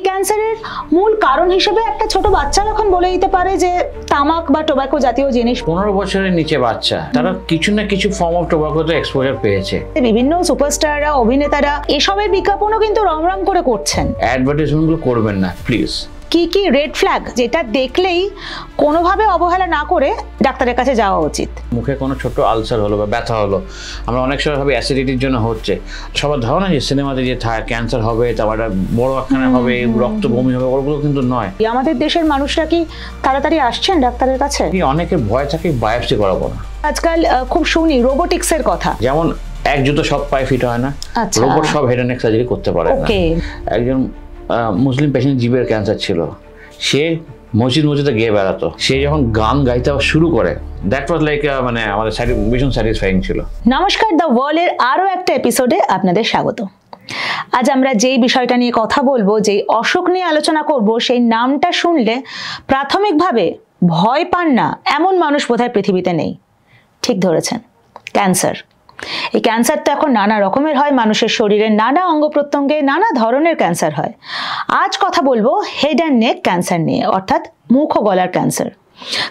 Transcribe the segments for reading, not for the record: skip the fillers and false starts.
ক্যান্সারের মূল কারণ হিসেবে একটা ছোট বাচ্চা এখন বলে দিতে পারে যে তামাক বা টোব্যাকো জাতীয় জিনিস। 15 বছরের নিচে বাচ্চা তারা কিছু না কিছু ফর্ম অফ টোব্যাকোতে এক্সপোজার পেয়েছে। বিভিন্ন সুপারস্টাররা, অভিনেতারা এসবের বিজ্ঞাপনও কিন্তু রমরম করে করছেন। অ্যাডভার্টাইজমেন্টগুলো করবেন না প্লিজ। কি কি রেড ফ্ল্যাগ যেটা দেখলেই কোনোভাবে অবহেলা না করে ডাক্তারের কাছে যাওয়া উচিত? মুখে কোনো ছোট আলসার হলো বা ব্যথা হলো, আমরা অনেক সময় ভাবি অ্যাসিডিটির জন্য হচ্ছে। সবার ধারণা যে সিনেমাতে যে ক্যান্সার হবে, তারপর বড় একখানা হবে, রক্ত বমি হবে, ওগুলো কিন্তু নয়। আমাদের দেশের মানুষরা কি তাড়াতাড়ি আসছেন ডাক্তারের কাছে? অনেকের ভয় থাকে বায়োপসি করাবো না। আজকাল খুব শুনি রোবোটিক্সের কথা, যেমন এক জুতো সব পায়ে ফিট হয় না, রোবট সব হেড এন্ড নেক সার্জারি করতে পারে না। একজন মুসলিম পেশেন্ট জিভের ক্যান্সার ছিল, সে মসজিদে গিয়ে বেড়াতো, সে যখন গান গাইতে শুরু করে দ্যাট ওয়াজ লাইক মানে আমাদের ভীষণ স্যাটিসফাইং ছিল। নমস্কার, দ্য ওয়ার্ল্ডের আরও একটা এপিসোডে আপনাদের স্বাগত। আজ আমরা যেই বিষয়টা নিয়ে কথা বলবো, যেই অসুখ নিয়ে আলোচনা করব, সেই নামটা শুনলে প্রাথমিকভাবে ভয় পান না এমন মানুষ বোধহয় পৃথিবীতে নেই। ঠিক ধরেছেন, ক্যান্সার। এই ক্যান্সার তো এখন নানা রকমের হয়, মানুষের শরীরে নানা অঙ্গ প্রত্যঙ্গে নানা ধরনের ক্যান্সার হয়। আজ কথা বলবো হেড অ্যান্ড নেক ক্যান্সার নিয়ে, অর্থাৎ মুখ ও গলার ক্যান্সার।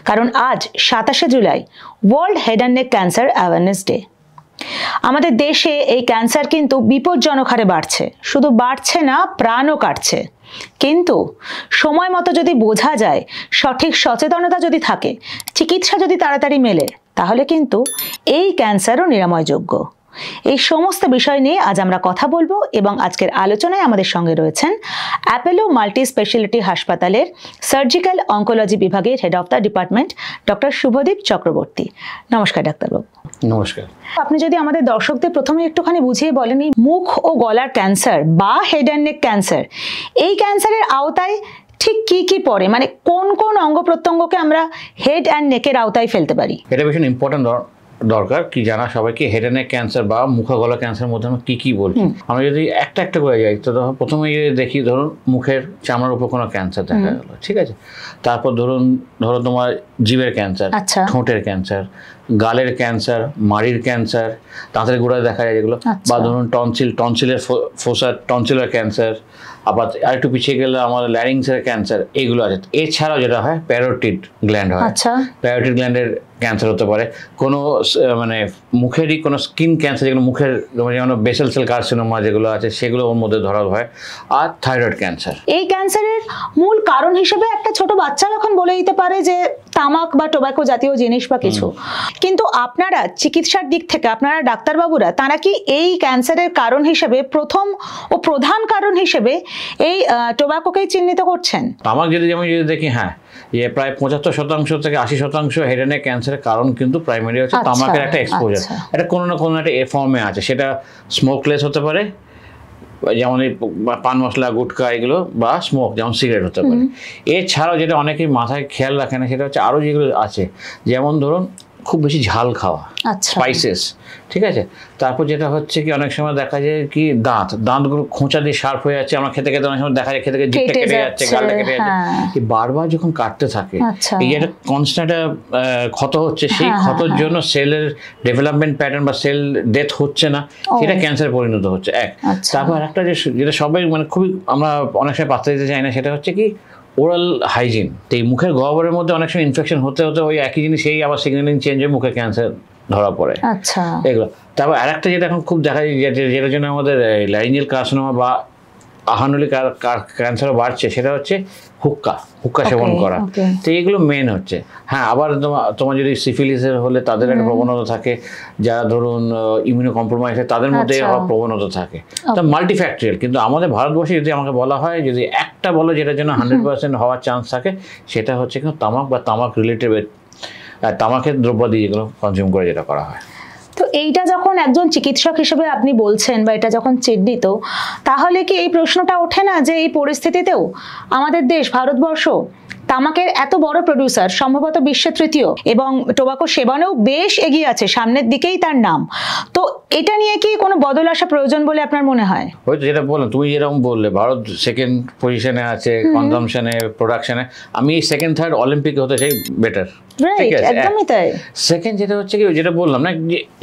কারণ আজ 27শে July world head and neck cancer awareness day. আমাদের দেশে এই ক্যান্সার কিন্তু বিপজ্জনক হারে বাড়ছে, শুধু বাড়ছে না, প্রাণও কাটছে। কিন্তু সময় মতো যদি বোঝা যায়, সঠিক সচেতনতা যদি থাকে, চিকিৎসা যদি তাড়াতাড়ি মেলে, তাহলে কিন্তু এই ক্যান্সারও নিরাময়যোগ্য। এই সমস্ত বিষয় নিয়ে আজ আমরা কথা বলবো এবং আজকের আলোচনায় আমাদের সঙ্গে রয়েছেন অ্যাপোলো মাল্টি স্পেশালিটি হাসপাতালের সার্জিক্যাল অঙ্কোলজি বিভাগের head of the department doctor Shubhadeep Chakraborty. নমস্কার ডাক্তারবাবু। নমস্কার। আপনি যদি আমাদের দর্শকদের প্রথমে একটুখানি বুঝিয়ে বলেন, এই মুখ ও গলার ক্যান্সার বা হেড অ্যান্ড নেক ক্যান্সার, এই ক্যান্সারের আওতায় ঠিক কি কি পড়ে, মানে কোন কোন অঙ্গ প্রত্যঙ্গকে আমরা হেড অ্যান্ড নেকের আওতায় ফেলতে পারি? এটা ভীষণ ইম্পর্টেন্ট দরকার কি জানা সবাইকে। হেড অ্যান্ড নেক ক্যান্সার বা মুখ গলা ক্যান্সারের মধ্যে আমরা কি কি বলছি, আমরা যদি একটা একটা করে যাই, তো প্রথমে দেখি, ধরুন মুখের চামড়ার উপর কোনো ক্যান্সার দেখা গেল, ঠিক আছে। তারপর ধরো তোমার জিভের ক্যান্সার, ঠোঁটের ক্যান্সার, গালের ক্যান্সার, মাড়ির ক্যান্সার, দাঁতের গোড়ায় দেখা যায় যেগুলো, বা ধরুন টনসিলের ফোসার টনসিলার ক্যান্সার, আবার আরেকটু পিছিয়ে গেলে আমাদের ল্যারিংসের ক্যান্সার, এইগুলো আছে। এছাড়াও যেটা হয় প্যারোটিড গ্ল্যান্ড হয়, প্যারোটিড গ্ল্যান্ডের ক্যান্সার হতে পারে। কোনো মানে মুখেরই কোনো স্কিন ক্যান্সার, যেগুলো মুখের যেমন বেসেল সেল কার্সিনোমা যেগুলো আছে, সেগুলো ওর মধ্যে ধরা হয়। আর থাইরয়েড ক্যান্সার। এই ক্যান্সারের মূল কারণ হিসেবে একটা ছোট বাচ্চা এখন বলে দিতে পারে যে তামাক বা টোব্যাকো জাতীয় জিনিস বা কিছু। কিন্তু আপনারা চিকিৎসার দিক থেকে, আপনারা ডাক্তারবাবুরা, তারা কি এই ক্যান্সারের কারণ হিসেবে প্রথম ও প্রধান কারণ হিসেবে এই টোব্যাকোকেই চিহ্নিত করছেন? তামাক যদি দেখি, হ্যাঁ, যে প্রায় 75% থেকে 80% হেড অ্যান্ড নেক ক্যান্সারের কারণ কিন্তু প্রাইমারি হচ্ছে তামাকের একটা এক্সপোজার। এটা কোনো না কোনো একটা ফর্মে আছে, সেটা স্মোকলেস হতে পারে, যেমন এই পান মশলা, গুটকা এগুলো, বা স্মোক যেমন সিগারেট হতে পারে। এছাড়াও যেটা অনেকেই মাথায় খেয়াল রাখে না, সেটা হচ্ছে আরও যেগুলো আছে, যেমন ধরুন খুব বেশি ঝাল খাওয়া, স্পাইসেস, ঠিক আছে। তারপর যেটা হচ্ছে কি, অনেক সময় দেখা যায় কি দাঁতগুলো খোঁচা দিয়ে শার্প হয়ে যাচ্ছে, আমরা খেতে খেতে অনেক সময় দেখা যায় খেতে খেতে জিভটা কেটে যাচ্ছে, গালটা কেটে যাচ্ছে। বারবার যখন কাটতে থাকে, এই যে একটা কনস্ট্যান্ট ক্ষত হচ্ছে, সেই ক্ষতর জন্য সেলের ডেভেলপমেন্ট প্যাটার্ন বা সেল ডেথ হচ্ছে না, সেটা ক্যান্সারে পরিণত হচ্ছে এক। তারপর একটা যেটা সবাই মানে খুবই আমরা অনেক সময় পাত্তা দিতে চাই না, সেটা হচ্ছে কি ওরাল হাইজিন। তো এই মুখের গহ্বরের মধ্যে অনেক সময় ইনফেকশন হতে হতে ওই একই জিনিস, সেই আবার সিগন্যালিং চেঞ্জ হয়ে মুখে ক্যান্সার ধরা পড়ে। এগুলো। তারপর আরেকটা যেটা এখন খুব দেখা যায়, যেটার জন্য আমাদের ল্যারিঞ্জিয়াল কার্সিনোমা বা আহানলি ক্যান্সারও বাড়ছে, সেটা হচ্ছে হুক্কা সেবন করা। তো এইগুলো মেন হচ্ছে। হ্যাঁ, আবার তোমার যদি সিফিলিসের হলে তাদের একটা প্রবণতা থাকে, যারা ধরুন ইমিউনো কম্প্রোমাইজ হয় তাদের মধ্যে প্রবণতা থাকে। তা মাল্টিফ্যাক্টরিয়াল। কিন্তু আমাদের ভারতবর্ষে যদি আমাকে বলা হয়, যদি একটা বলো যেটার জন্য 100% হওয়ার চান্স থাকে, সেটা হচ্ছে কিন্তু তামাক বা তামাক রিলেটেড, তামাকের দ্রব্যাদি যেগুলো কনজিউম করে যেটা করা হয়। তো এইটা যখন একজন চিকিৎসক হিসেবে আপনি বলছেন, বা এটা যখন চিহ্নিত, তাহলে কি এই প্রশ্নটা ওঠে না যে এই পরিস্থিতিতেও আমাদের দেশ ভারতবর্ষ তামাকের এত বড় প্রডিউসার, সম্ভবত বিশ্বের তৃতীয়, এবং টোব্যাকো সেবনেও বেশ এগিয়ে আছে, সামনের দিকেই তার নাম, তো এটা নিয়ে কি কোনো বদল আসা প্রয়োজন বলে আপনার মনে হয়? হয়তো যেটা বললেন, তুমি যেরকম বললে ভারত সেকেন্ড পজিশনে আছে কনজাম্পশনে, প্রোডাকশনে, আমি সেকেন্ড থার্ড অলিম্পিকে হতে চাই বেটার। একদমই তাই। সেকেন্ড যেটা হচ্ছে কি, যেটা বললাম না,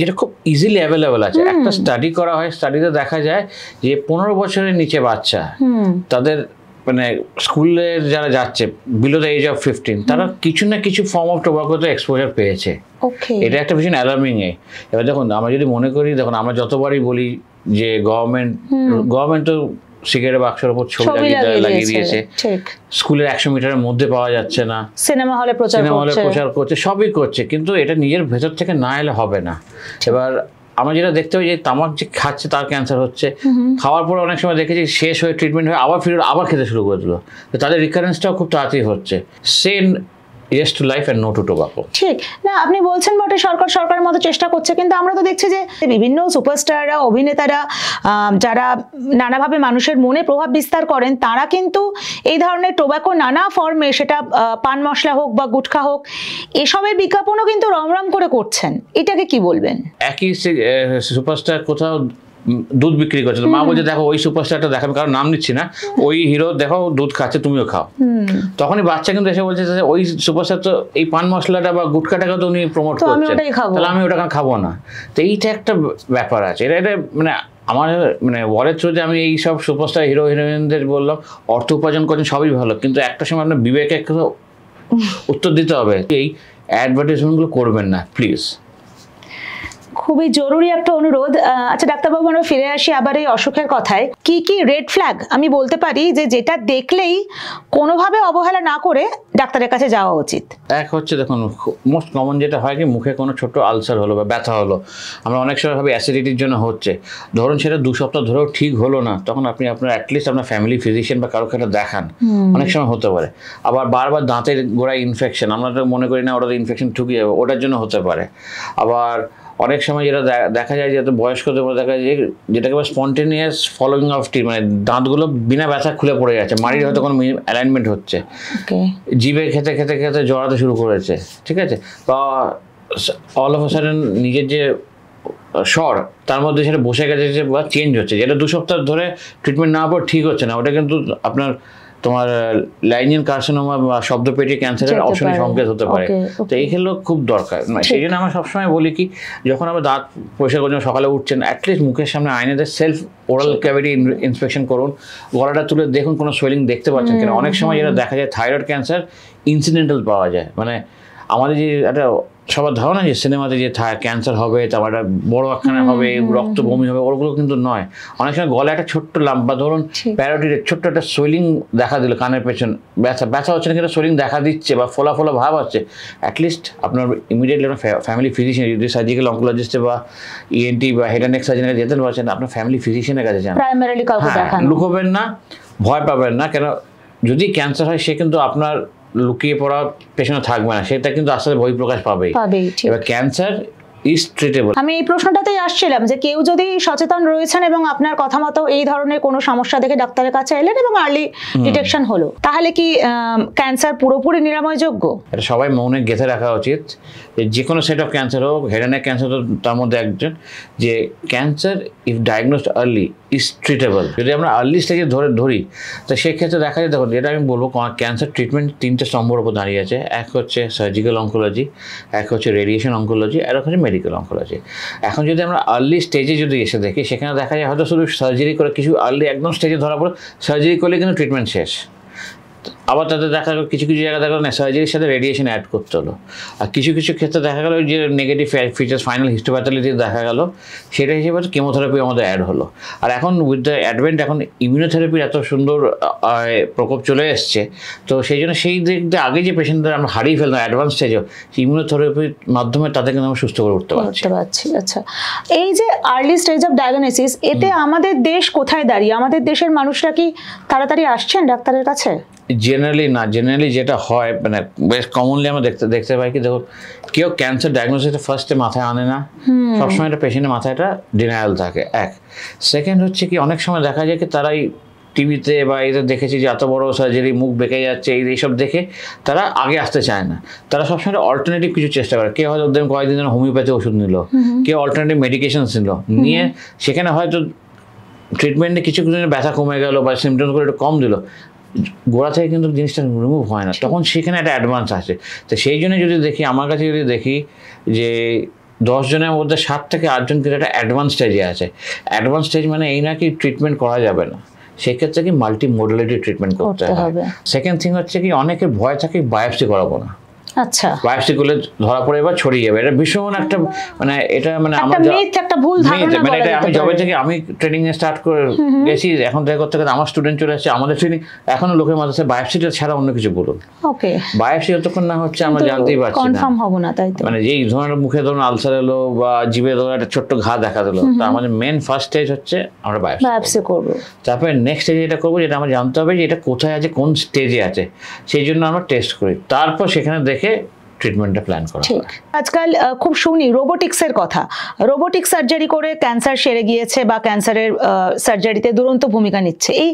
যেটা খুব ইজিলি অ্যাভেলেবেল আছে। একটা স্টাডি করা হয়, স্টাডিতে দেখা যায় যে 15 বছরের নিচে বাচ্চা, তাদের মানে স্কুলের যারা যাচ্ছে বিলো দ্য এজ অফ 15, তারা কিছু না কিছু ফর্ম অফ টোবাকোতে এক্সপোজার পেয়েছে। এটা একটা ভীষণ অ্যালার্মিং এ। এবার দেখুন আমরা যদি মনে করি, দেখুন আমরা যতবারই বলি যে গভর্নমেন্ট তো সিগারেট বাক্সের উপর ছবি লাগিয়ে দিয়েছে, স্কুলের 100 মিটারের মধ্যে পাওয়া যাচ্ছে না, সিনেমা হলে প্রচার করছে, সবই করছে, কিন্তু এটা নিজের ভেতর থেকে না এলে হবে না। এবার আমরা যেটা দেখতে পাই যে তামাক যে খাচ্ছে তার ক্যান্সার হচ্ছে, খাওয়ার পর অনেক সময় দেখেছি শেষ হয়ে ট্রিটমেন্ট হয়ে আবার খেতে শুরু করে দিল, তো তাদের রিকারেন্সটাও খুব তাড়াতাড়ি হচ্ছে। Same yes to life and no to tobacco। ঠিক না, আপনি বলছেন বটে সরকারের মতো চেষ্টা করছে, কিন্তু আমরা তো দেখছি যে বিভিন্ন সুপারস্টাররা, অভিনেতারা যারা নানাভাবে মানুষের মনে প্রভাব বিস্তার করেন, তারা কিন্তু এই ধরনের টোবাকো নানা ফর্মে, সেটা পান মশলা হোক বা গুটখা হোক, এসবের বিজ্ঞাপনও কিন্তু রমরম করে করছেন। এটাকে কি বলবেন? একই সুপারস্টার কোথাও দুধ বিক্রি করছে, মা বলছে দেখো ওই সুপারস্টারটা দেখাবে, কারণ নাম নিচ্ছি না, ওই হিরো দেখো দুধ খাচ্ছে, তুমিও খাও। তখনই বাচ্চা কিন্তু এসে বলছে যে ওই সুপারস্টার তো এই পান মশলাটা বা গুটখাটাকে তো উনি প্রমোট করছেন, তাহলে আমি ওটা খাবো না। তো এইটা একটা ব্যাপার আছে। এটা মানে আমার মানে ওয়ালের থ্রুতে আমি এই সব সুপারস্টার হিরো হিরোইনদের বললাম অর্থ উপার্জন করছেন, সবই ভালো, কিন্তু একটা সময় আপনার বিবেকে উত্তর দিতে হবে, এই অ্যাডভার্টাইজমেন্টগুলো করবেন না প্লিজ। খুবই জরুরি একটা অনুরোধ। আচ্ছা ডাক্তারবাবু, আমরা ফিরে আসি আবার এই অসুখের কথায়। কি কি রেড ফ্ল্যাগ আমি বলতে পারি যে যেটা দেখলেই কোনোভাবে অবহেলা না করে ডাক্তারের কাছে যাওয়া উচিত? এক হচ্ছে, দেখুন মোস্ট কমন যেটা হয় কি, মুখে কোনো ছোট আলসার হলো বা ব্যথা হলো, আমরা অনেক সময় ভাবি অ্যাসিডিটির জন্য হচ্ছে, ধরুন সেটা 2 সপ্তাহ ধরেও ঠিক হলো না, তখন আপনি আপনার অ্যাটলিস্ট আপনার ফ্যামিলি ফিজিশিয়ান বা কারোর কাছে দেখান, অনেক সময় হতে পারে। আবার বারবার দাঁতের গোড়ায় ইনফেকশন, আমরা তো মনে করি না ওটা ইনফেকশন ঠুকে যাবে, ওটার জন্য হতে পারে। আবার অনেক সময় যেটা দেখা যায়, যে বয়স্কদের মধ্যে দেখা যায় যেটাকে স্পন্টেনিয়াস ফলোইং অফ টিথ, মানে দাঁতগুলো বিনা ব্যথা খুলে পড়ে যাচ্ছে, মাড়ির হয়তো কোনো অ্যালাইনমেন্ট হচ্ছে, জিভে খেতে খেতে খেতে জড়াতে শুরু করেছে, ঠিক আছে, বা অল অফ আ সাডেন নিজের যে স্বর তার মধ্যে সেটা বসে গেছে বা চেঞ্জ হচ্ছে, যেটা 2 সপ্তাহ ধরে ট্রিটমেন্ট নেওয়ার পর ঠিক হচ্ছে না, ওটা কিন্তু আপনার তোমার লাইনিয়ান কার্সিনোমা বা শব্দপেটি ক্যান্সারের অপশনের সংকেত হতে পারে। তো এইগুলো খুব দরকার। সেই জন্য আমরা সবসময় বলি কি, যখন আমরা দাঁত পরিষ্কার করছেন, সকালে উঠছেন, অ্যাটলিস্ট মুখের সামনে আয়নাতে সেলফ ওরাল ক্যাভিটি ইন্সপেকশন করুন, গলাটা তুলে দেখুন কোনো সোয়েলিং দেখতে পাচ্ছেন কিনা। অনেক সময় যেটা দেখা যায় থাইরয়েড ক্যান্সার ইনসিডেন্টাল পাওয়া যায়, মানে আমাদের যে একটা সবার ধারণা যে সিনেমাতে যে ক্যান্সার হবে, তারপর একটা বড় একখানা হবে, রক্ত বমি হবে, ওগুলো কিন্তু নয়। অনেক সময় গলায় একটা ছোট্ট লাম্প বা ধরুন প্যারোটিডের ছোট্ট একটা সোয়েলিং দেখা দিল, কানের পেছন ব্যথা হচ্ছে না কিন্তু সোয়েলিং দেখা দিচ্ছে বা ফোলা ভাব আছে, অ্যাটলিস্ট আপনার ইমিডিয়েটলি আপনার ফ্যামিলি ফিজিশিয়ান, যদি সার্জিক্যাল অঙ্কোলজিস্টে বা ইএনটি বা হেড অ্যান্ড নেক সার্জনে যেতে পারছেন, আপনার ফ্যামিলি ফিজিশিয়ানের কাছে যান, লুকোবেন না, ভয় পাবেন না। কেন যদি ক্যান্সার হয়, সে কিন্তু আপনার লুকিয়ে পড়া পেছনে থাকবে না, সেটা কিন্তু আসলে বহিঃপ্রকাশ পাবেই। এবার ক্যান্সার ইজ ট্রিটেবল। আমি এই প্রশ্নটাতেই আসছিলাম যে কেউ যদি সচেতন রয়েছেন এবং আপনার কথা মতো এই ধরনের কোনো সমস্যা দেখে ডাক্তারের কাছে এলেন এবং আর্লি ডিটেকশন হলো, তাহলে কি ক্যান্সার পুরোপুরি নিরাময়যোগ্য? এটা সবাই মনে গেঁথে রাখা উচিত, যে কোনো সেট অফ ক্যান্সার হোক, হেড অ্যান্ড নেক ক্যান্সার তো তার মধ্যে একজন, যে cancer if diagnosed early is treatable. যদি আমরা আর্লি স্টেজে ধরি, তো সেক্ষেত্রে দেখা যায়, দেখুন যেটা আমি বলবো, ক্যান্সার ট্রিটমেন্ট 3টে স্তম্ভের উপর দাঁড়িয়ে আছে। এক হচ্ছে সার্জিক্যাল অঙ্কোলজি, এক হচ্ছে রেডিয়েশন অঙ্কোলজি, আর এক হচ্ছে মেডিকেল অঙ্কোলজি। এখন যদি আমরা আর্লি স্টেজে যদি এসে দেখি, সেখানে দেখা যায় হয়তো শুধু সার্জারি করে, কিছু আর্লি একদম স্টেজে ধরা পড়ে সার্জারি করলে কিন্তু ট্রিটমেন্ট শেষ। আবার তাদের দেখা গেল কিছু জায়গায় দেখা গেল না, সার্জারির সাথে রেডিয়েশন অ্যাড করতে হলো। আর কিছু ক্ষেত্রে দেখা গেল যে নেগেটিভ ফিচার্স, ফাইনাল হিস্টোপ্যাথোলজি দেখা গেল, সেটা হিসেবে কেমোথেরাপি আমাদের অ্যাড হলো। আর এখন উইথ দ্য অ্যাডভেন্ট, এখন ইমিউনোথেরাপির এত সুন্দর প্রকোপ চলে এসছে, তো সেই জন্য সেই দিক দিয়ে আগে যে পেশেন্টদের আমরা হারিয়ে ফেলতাম অ্যাডভান্স স্টেজেও, সেই ইমিউনোথেরাপির মাধ্যমে তাদেরকে আমরা সুস্থ করে উঠতে পারছি। আচ্ছা, এই যে আর্লি স্টেজ অফ ডায়াগনোসিস, এতে আমাদের দেশ কোথায় দাঁড়িয়ে? আমাদের দেশের মানুষরা কি তাড়াতাড়ি আসছেন ডাক্তারের কাছে? জেনারেলি যেটা হয়, মানে বেশ কমনলি আমরা দেখতে পাই কি, দেখো কেউ ক্যান্সার ডায়াগনোসিসটা ফার্স্টে মাথায় আনে না, সবসময় একটা পেশেন্টের মাথায় একটা ডিনায়াল থাকে। এক সেকেন্ড হচ্ছে কি, অনেক সময় দেখা যায় কি, তারাই টিভিতে বা এদের দেখেছি যে এত বড় সার্জারি, মুখ বেঁকে যাচ্ছে, এইসব দেখে তারা আগে আসতে চায় না। তারা সবসময় অল্টারনেটিভ কিছু চেষ্টা করে। কেউ হয়তো কয়েকদিন যেন হোমিওপ্যাথি ওষুধ নিল, কেউ অল্টারনেটিভ মেডিকেশন নিয়ে সেখানে হয়তো ট্রিটমেন্টে কিছু দিনের ব্যথা কমে গেল বা সিমটমসগুলো একটু কম দিল, গোড়া থেকে কিন্তু জিনিসটা রিমুভ হয় না, তখন সেখানে একটা অ্যাডভান্স আসে। তো সেই জন্য যদি দেখি, আমার কাছে যদি দেখি যে 10 জনের মধ্যে 7 থেকে 8 জন কিন্তু একটা অ্যাডভান্স স্টেজে আছে। অ্যাডভান্স স্টেজ মানে এই না কি ট্রিটমেন্ট করা যাবে না, সেক্ষেত্রে কি মাল্টি মোডালিটি ট্রিটমেন্ট করতে হবে। সেকেন্ড থিং হচ্ছে কি অনেকের ভয় থাকে বায়োপসি করাবো না, আচ্ছা বায়োপসি করলে ধরা পড়ে এবার ছড়িয়ে যাবে, এটা ভীষণ একটা মানে এটা মানে আমার একটা ভুল ধারণা, মানে এটা আমি যবে থেকে আমি ট্রেনিং এ স্টার্ট করে গেছি এখন থেকে করতে করতে আমার স্টুডেন্ট চলে আসছে আমাদের ট্রেনিং, এখনো লোকের মাঝে বায়োপসিটা ছাড়া অন্য কিছু বলুন। ওকে, বায়োপসি যতক্ষণ না হচ্ছে আমরা জানতেই পারছি না, কনফার্ম হবো না, তাই তো। মানে যেই ধরনের মুখে ধরুন আলসার এলো বা জিভে ধরুন একটা ছোট্ট ঘা দেখা দিল, তো আমাদের মেন ফার্স্ট স্টেজ হচ্ছে আমরা বায়োপসি করব। তারপরে নেক্সট স্টেজে এটা করবো যেটা আমরা জানতে হবে যে এটা কোথায় আছে, কোন স্টেজে আছে, সেই জন্য আমরা টেস্ট করি, তারপর সেখানে দেখে ট্রিটমেন্টটা প্ল্যান করা। ঠিক, আজকাল খুব শুনি রোবোটিক্সের কথা, রোবোটিক সার্জারি করে ক্যান্সার সেরে গিয়েছে বা ক্যান্সারের সার্জারিতে দুরন্ত ভূমিকা নিচ্ছে। এই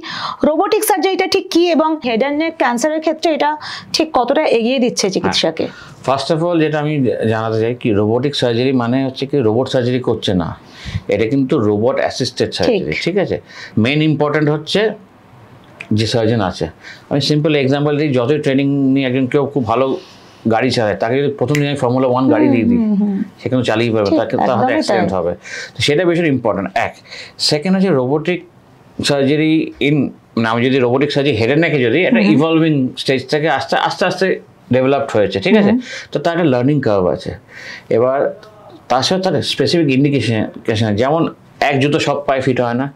রোবোটিক সার্জারিটা ঠিক কি এবং হেড অ্যান্ড নেক ক্যান্সারের ক্ষেত্রে এটা ঠিক কতটা এগিয়ে দিচ্ছে চিকিৎসাকে? ফার্স্ট অফ অল যেটা আমি জানাতে চাই কি রোবোটিক সার্জারি মানে হচ্ছে কি রোবট সার্জারি করছে না, এটা কিন্তু রোবট অ্যাসিস্টেড সার্জারি। ঠিক আছে, মেন ইম্পর্টেন্ট হচ্ছে যে সার্জন আছে। আমি সিম্পল এক্সাম্পল দিই, যতই ট্রেনিং নিয়ে একজন কেউ খুব ভালো গাড়ি চালায় তাকে যদি প্রথম দিন আমি ফর্মুলা 1 গাড়ি দিয়ে দিই সেখানে চালিয়ে পারবে, তাকে তাহলে অ্যাক্সিডেন্ট হবে, তো সেটা ভীষণ ইম্পর্টেন্ট। এক সেকেন্ড হচ্ছে রোবোটিক সার্জারি মানে আমি যদি রোবোটিক সার্জারি হেড অ্যান্ড নেকে যদি একটা ইভলভিং স্টেজ থেকে আস্তে আস্তে ডেভেলপড হয়েছে, ঠিক আছে, তো তার একটা লার্নিং কার্ভ আছে। এবার তার সাথে তার স্পেসিফিক ইন্ডিকেশন, যেমন এক জুতো সব পায়ে ফিট হয় না,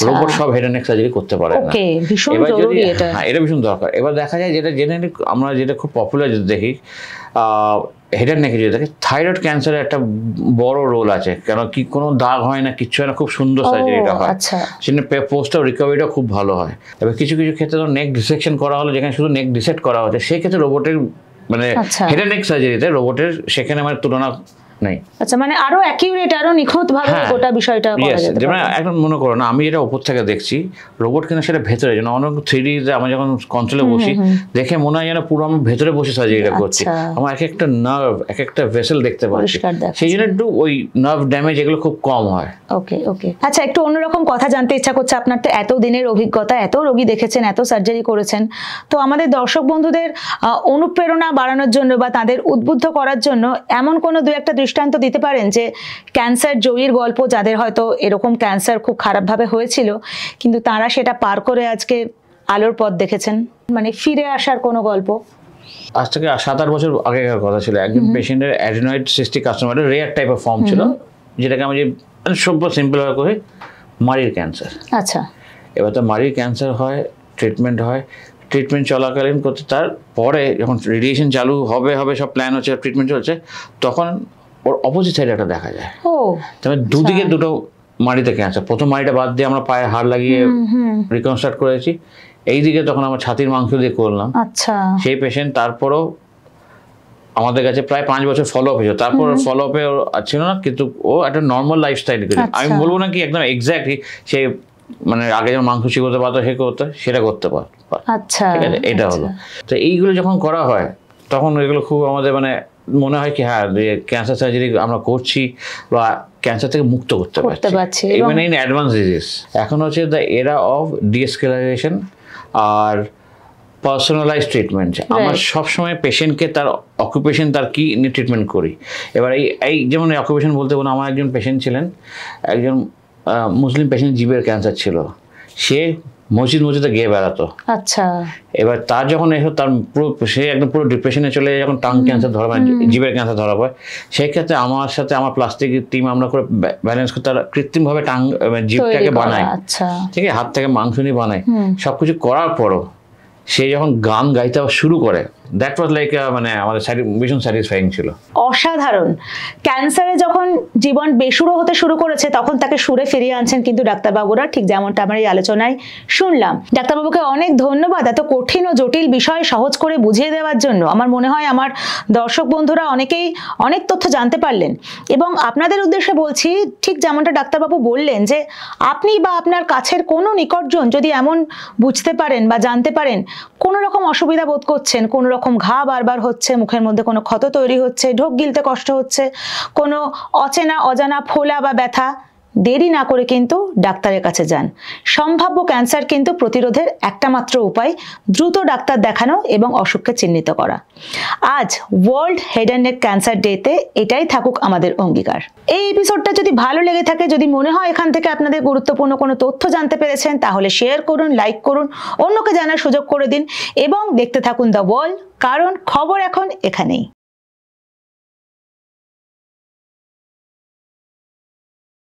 রোবট সব হেড অ্যান্ড নেক সার্জারি করতে পারে না। এবার যদি এটা ভীষণ দরকার। এবার দেখা যায় যেটা জেনারেলি আমরা যেটা খুব পপুলার যদি দেখি হেড অ্যান্ড নেকে যদি দেখি, থাইরয়েড ক্যান্সারের একটা বড় রোল আছে, কেন কি কোনো দাগ হয় না, কিচ্ছু হয় না, খুব সুন্দর সার্জারিটা হয়, সেখানে পোস্ট অফ রিকভারিটা খুব ভালো হয়। এবার কিছু কিছু ক্ষেত্রে তো নেক ডিসেকশন করা হলো, যেখানে শুধু নেক ডিসেক্ট করা হচ্ছে, সেই ক্ষেত্রে রোবটের মানে হেড অ্যান্ড নেক সার্জারিতে রোবটের সেখানে মানে তুলনা নাই। আচ্ছা, মানে আরো অ্যাকিউরেট, আরো নিখুঁত ভাবে গোটা বিষয়টা করা যেতে পারে। যেমন এখন মনে করো না আমি এটা উপর থেকে দেখছি রোবট কিনা সেটা ভেতরে, যেন অনেক 3D তে আমি যখন কনসোলে বসি দেখে মনে হয় যেন পুরো আমি ভেতরে বসে সার্জারিটা করছি, আমার এক একটা নার্ভ এক একটা ভেসেল দেখতে পাচ্ছি, সেই জন্য একটু ওই নার্ভ ড্যামেজ এগুলো খুব কম হয়। ওকে ওকে, আচ্ছা একটু অন্যরকম কথা জানতে ইচ্ছা করছে। আপনার তো এত দিনের অভিজ্ঞতা, এত রোগী দেখেছেন, এত সার্জারি করেছেন, তো আমাদের দর্শক বন্ধুদের অনুপ্রেরণা বাড়ানোর জন্য বা তাদের উদ্বুদ্ধ করার জন্য এমন কোনো দু একটা দৃষ্টান্ত দিতে পারেন যে ক্যান্সার জয়ীর গল্প, যাদের হয়তো এরকম ক্যান্সার খুব খারাপভাবে হয়েছিল কিন্তু তারা সেটা পার করে আজকে আলোর পথ দেখেছেন, মানে ফিরে আসার কোনো গল্প? আজ থেকে 7-8 বছর আগেকার কথা ছিল, একজন পেশেন্টের অ্যাডিনয়েড সিস্টিক কার্সিনোমা, রেয়ার টাইপের ফর্ম ছিল, যেটাকে আমি যে সিম্পল ভাবে করি মাড়ির ক্যান্সার। আচ্ছা, এবার তো মাড়ির ক্যান্সার হয়, ট্রিটমেন্ট হয়, ট্রিটমেন্ট চলাকালীন করতে তারপরে যখন রেডিয়েশন চালু হবে সব প্ল্যান হচ্ছে, ট্রিটমেন্ট চলছে, তখন ওর অপোজিট সাইডে একটা দেখা যায়। তবে দুদিকে দুটো মাড়িতে ক্যান্সার, প্রথম মাড়িটা বাদ দিয়ে আমরা পায়ে হাড় লাগিয়ে রিকনস্ট্রাক্ট করেছি, এইদিকে তখন আমরা ছাতির মাংস দিয়ে করলাম। আচ্ছা, সেই পেশেন্ট তারপরও আমাদের কাছে প্রায় 5 বছর ফলো আপ হয়েছে, তারপর ফলো আপে ছিল না, কিন্তু ও একটা নর্মাল লাইফস্টাইল করেছে। আমি বলবো না কি একদম এক্স্যাক্টলি সে মানে আগে যেমন মাংস করতে পারতো সে করতো, সেটা করতে পারতো। আচ্ছা, ঠিক আছে, এটা হলো। তো এইগুলো যখন করা হয় তখন এগুলো খুব আমাদের মানে মনে হয় কি হ্যাঁ ক্যান্সার সার্জারি আমরা করছি বা ক্যান্সার থেকে মুক্ত করতে পারছি, ইভেন ইন অ্যাডভান্স ডিজিজ। এখন হচ্ছে দ্য এরা অফ ডিএসকেলারেশন আর পার্সোনালাইজ ট্রিটমেন্ট। আমার সবসময় পেশেন্টকে তার অকুপেশন তার কি নিয়ে ট্রিটমেন্ট করি। এবার এই যেমন অকুপেশন বলতে বলুন, আমার একজন পেশেন্ট ছিলেন, একজন মুসলিম পেশেন্ট, জিভের ক্যান্সার ছিল, সে মসজিদে গিয়ে বেড়াতো। আচ্ছা, এবার তার যখন তার সে একদম পুরো ডিপ্রেশনে চলে যায় যখন টাং ক্যান্সার ধরা পড়ে, জিভের ক্যান্সার ধরা পড়ে, সেই ক্ষেত্রে আমার সাথে আমার প্লাস্টিক টিম আমরা করে ব্যালেন্স করে তারা কৃত্রিমভাবে জিভটাকে বানায়, ঠিক আছে, হাত থেকে মাংস নিয়ে বানায়, সবকিছু করার পরও সে যখন গান গাইতে শুরু করে, দ্যাট ওয়াজ লাইক মানে আমাদের ভীষণ স্যাটিসফাইং ছিল। অসাধারণ। ক্যান্সারে যখন জীবন বেসুরো হতে শুরু করেছে তখন তাকে সুরে ফিরিয়ে আনছেন কিন্তু ডাক্তারবাবুরা, ঠিক যেমনটা আমরা এই আলোচনায় শুনলাম। ডাক্তারবাবুকে অনেক ধন্যবাদ এত কঠিন ও জটিল বিষয় সহজ করে বুঝিয়ে দেওয়ার জন্য। আমার মনে হয় আমার দর্শক বন্ধুরা অনেকেই অনেক তথ্য জানতে পারলেন এবং আপনাদের উদ্দেশ্যে বলছি, ঠিক যেমনটা ডাক্তারবাবু বললেন যে আপনি বা আপনার কাছের কোনো নিকটজন যদি এমন বুঝতে পারেন বা জানতে পারেন কোনো রকম অসুবিধা বোধ করছেন, কোনো রকম ঘা বারবার হচ্ছে, মুখের মধ্যে কোনো ক্ষত তৈরি হচ্ছে, ঢোক গিলতে কষ্ট হচ্ছে, কোনো অচেনা অজানা ফোলা বা ব্যথা, দেরি না করে কিন্তু ডাক্তারের কাছে যান। সম্ভাব্য ক্যান্সার কিন্তু প্রতিরোধের একটা মাত্র উপায় দ্রুত ডাক্তার দেখানো এবং অসুখকে চিহ্নিত করা। আজ world head and neck cancer ডেতে এটাই থাকুক আমাদের অঙ্গীকার। এই এপিসোডটা যদি ভালো লেগে থাকে, যদি মনে হয় এখান থেকে আপনাদের গুরুত্বপূর্ণ কোনো তথ্য জানতে পেরেছেন, তাহলে শেয়ার করুন, লাইক করুন, অন্যকে জানার সুযোগ করে দিন এবং দেখতে থাকুন দ্য ওয়ার্ল্ড, কারণ খবর এখন এখানেই।